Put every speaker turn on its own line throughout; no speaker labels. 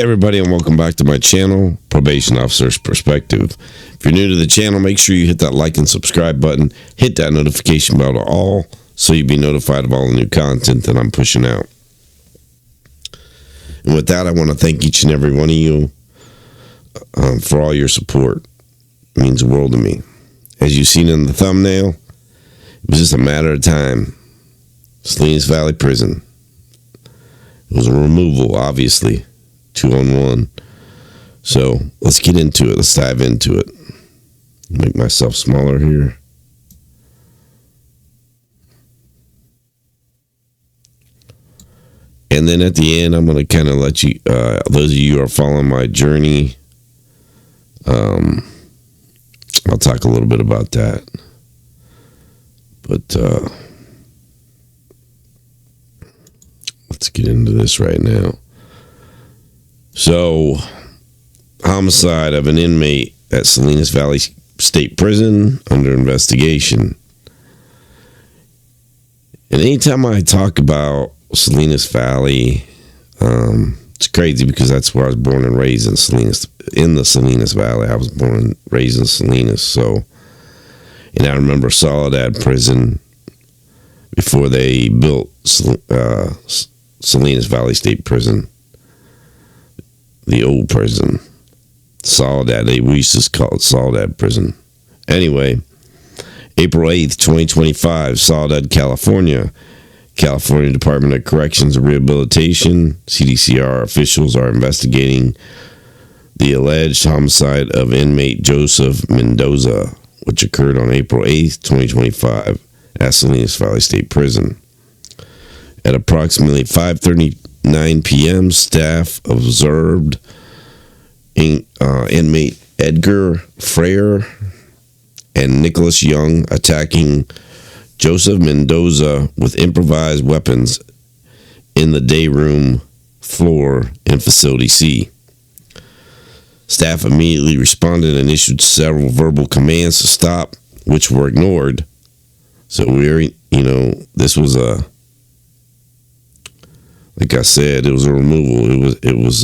everybody, and welcome back to my channel, Probation Officer's Perspective. If you're new to the channel, make sure you hit that like and subscribe button. Hit that notification bell to all so you'll be notified of all the new content that I'm pushing out. And with that, I want to thank each and every one of you for all your support. It means the world to me. As you've seen in the thumbnail, it was just a matter of time. Salinas Valley Prison. It was a removal, obviously. 2-on-1. So let's get into it. Let's dive into it. Make myself smaller here. And then at the end, I'm going to kind of let you, those of you who are following my journey, I'll talk a little bit about that. But let's get into this right now. So, homicide of an inmate at Salinas Valley State Prison under investigation. And anytime I talk about Salinas Valley, it's crazy because that's where I was born and raised, in the Salinas Valley. I was born and raised in Salinas. So, and I remember Soledad Prison before they built Salinas Valley State Prison. The old prison. Soledad. We used to call it Soledad Prison. Anyway, April 8th, 2025, Soledad, California. California Department of Corrections and Rehabilitation, CDCR officials are investigating the alleged homicide of inmate Joseph Mendoza, which occurred on April 8th, 2025, at Salinas Valley State Prison. At approximately 5:39 p.m., staff observed inmate Edgar Freire and Nicholas Young attacking Joseph Mendoza with improvised weapons in the day room floor in Facility C. Staff immediately responded and issued several verbal commands to stop, which were ignored. So this was like I said, it was a removal. It was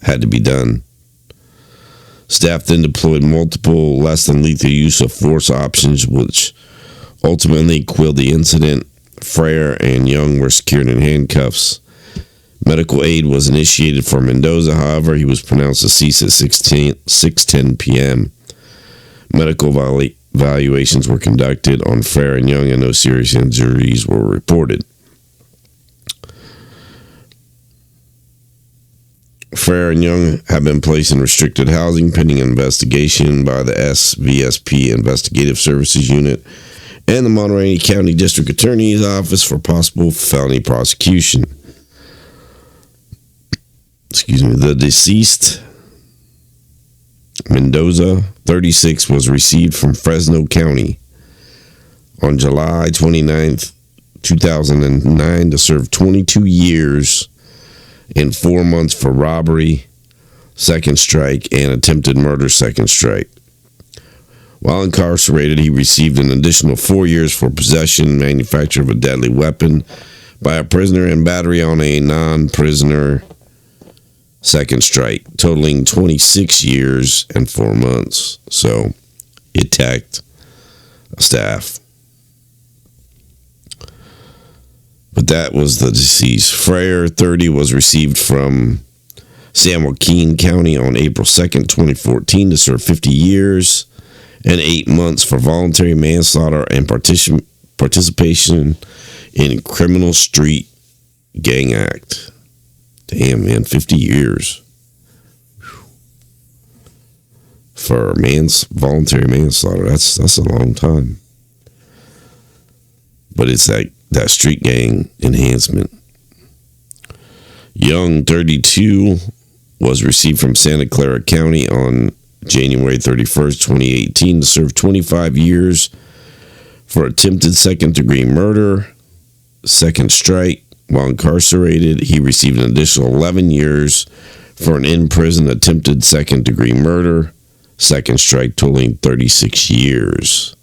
had to be done. Staff then deployed multiple less than lethal use of force options, which ultimately quelled the incident. Freire and Young were secured in handcuffs. Medical aid was initiated for Mendoza. However, he was pronounced deceased at 6:10 p.m. Medical evaluations were conducted on Freire and Young, and no serious injuries were reported. Freire and Young have been placed in restricted housing pending investigation by the SVSP Investigative Services Unit and the Monterey County District Attorney's Office for possible felony prosecution. The deceased, Mendoza, 36, was received from Fresno County on July 29th, 2009 to serve 22 years and 4 months for robbery, second strike, and attempted murder, second strike. While incarcerated, he received an additional 4 years for possession and manufacture of a deadly weapon by a prisoner and battery on a non-prisoner, second strike, totaling 26 years and 4 months. So, he attacked staff. But that was the deceased. Freire, 30, was received from San Joaquin County on April 2nd, 2014 to serve 50 years and 8 months for voluntary manslaughter and participation in criminal street gang act. Damn, man, 50 years. For voluntary manslaughter. That's a long time. But it's that street gang enhancement. Young, 32, was received from Santa Clara County on January 31st, 2018 to serve 25 years for attempted second-degree murder, second strike. While incarcerated, he received an additional 11 years for an in-prison attempted second-degree murder, second strike, totaling 36 years.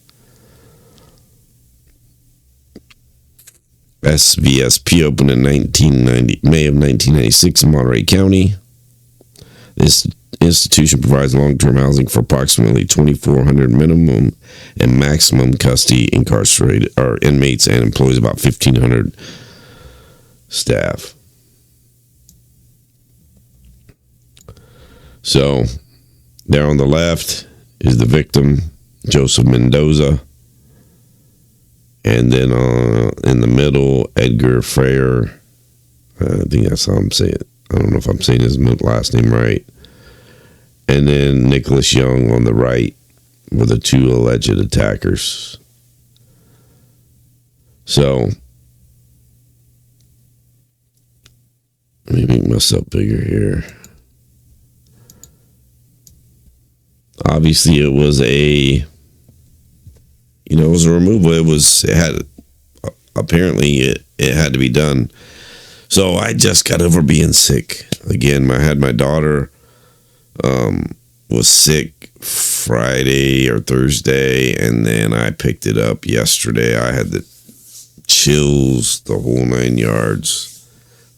SVSP opened in May of 1996 in Monterey County. This institution provides long-term housing for approximately 2,400 minimum and maximum custody incarcerated or inmates and employs about 1,500 staff. So, there on the left is the victim, Joseph Mendoza. And then in the middle, Edgar Freire. I think that's how I'm saying it. I don't know if I'm saying his last name right. And then Nicholas Young on the right were the two alleged attackers. So, let me make myself bigger here. Obviously, it was a removal. It had to be done. So I just got over being sick. Again, I had my daughter was sick Friday or Thursday, and then I picked it up yesterday. I had the chills, the whole 9 yards,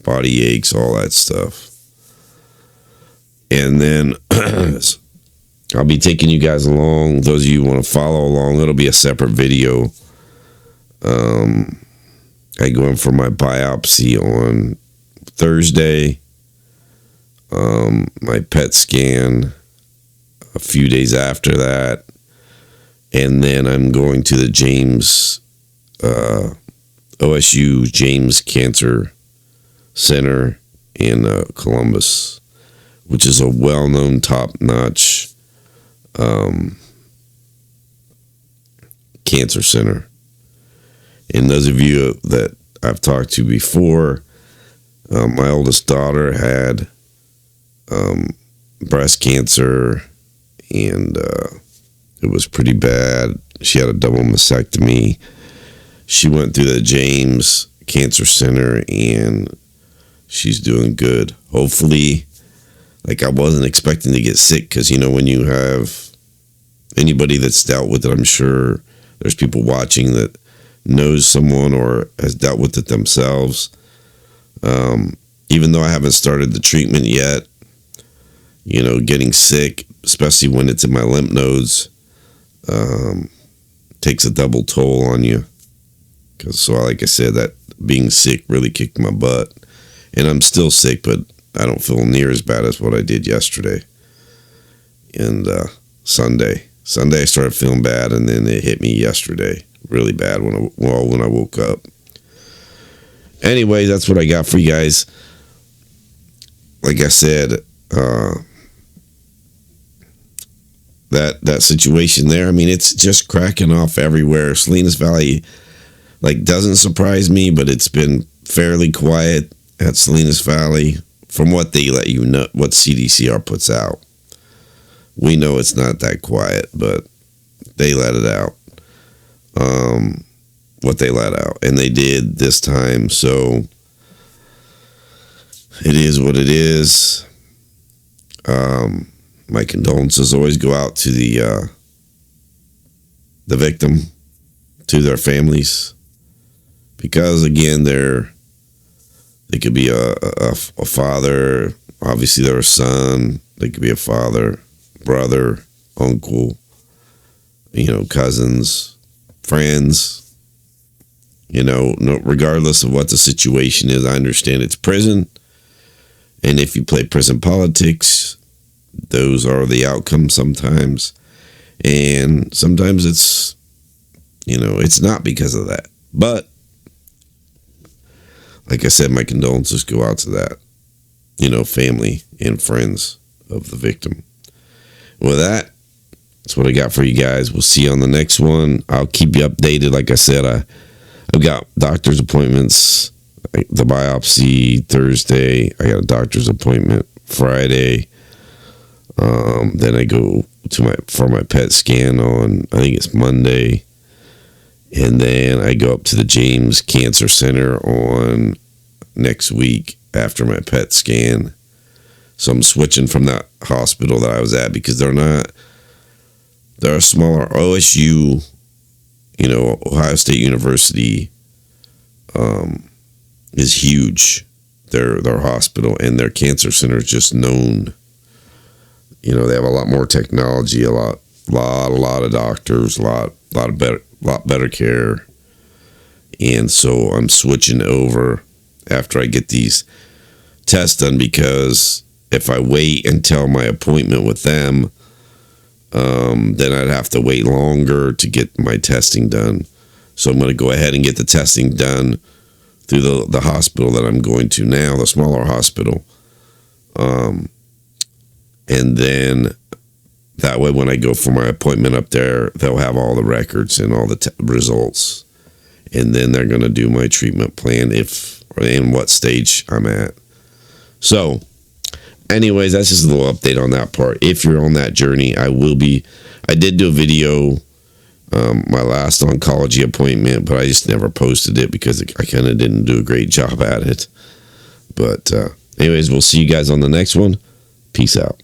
body aches, all that stuff. And then I'll be taking you guys along. Those of you who want to follow along, it'll be a separate video. I go in for my biopsy on Thursday. My PET scan a few days after that. And then I'm going to the OSU James Cancer Center in Columbus, which is a well-known, top-notch cancer center. And those of you that I've talked to before, my oldest daughter had breast cancer, and it was pretty bad. She had a double mastectomy. She went through the James Cancer Center, and she's doing good. Hopefully, I wasn't expecting to get sick, because, when you have anybody that's dealt with it, I'm sure there's people watching that knows someone or has dealt with it themselves. Even though I haven't started the treatment yet, getting sick, especially when it's in my lymph nodes, takes a double toll on you. So like I said, that being sick really kicked my butt. And I'm still sick, but I don't feel near as bad as what I did yesterday. And Sunday I started feeling bad, and then it hit me yesterday really bad when I woke up. Anyway, that's what I got for you guys. Like I said, that situation there, it's just cracking off everywhere. Salinas Valley, doesn't surprise me, but it's been fairly quiet at Salinas Valley from what they let you know, what CDCR puts out. We know it's not that quiet, but they let it out. What they let out, and they did this time, so it is what it is. My condolences always go out to the victim, to their families, because again, they could be a father, obviously they're a son, they could be a father, brother, uncle, cousins, friends, regardless of what the situation is. I understand it's prison, and if you play prison politics, those are the outcomes sometimes, and sometimes it's not because of that. But like I said, my condolences go out to that family and friends of the victim. With that, that's what I got for you guys. We'll see you on the next one. I'll keep you updated. Like I said, I've got doctor's appointments. The biopsy Thursday. I got a doctor's appointment Friday. Then I go for my PET scan on, I think it's Monday. And then I go up to the James Cancer Center on next week after my PET scan. So I'm switching from that hospital that I was at, because they're a smaller OSU, Ohio State University is huge. Their hospital and their cancer center is just known You know, they have a lot more technology, a lot of doctors, a lot better care. And so I'm switching over after I get these tests done, because if I wait until my appointment with them, then I'd have to wait longer to get my testing done. So I'm going to go ahead and get the testing done through the hospital that I'm going to now, the smaller hospital. And then that way, when I go for my appointment up there, they'll have all the records and all the results. And then they're going to do my treatment plan and what stage I'm at. So, anyways, that's just a little update on that part. If you're on that journey, I did do a video, my last oncology appointment, but I just never posted it because I kind of didn't do a great job at it. But anyways, we'll see you guys on the next one. Peace out.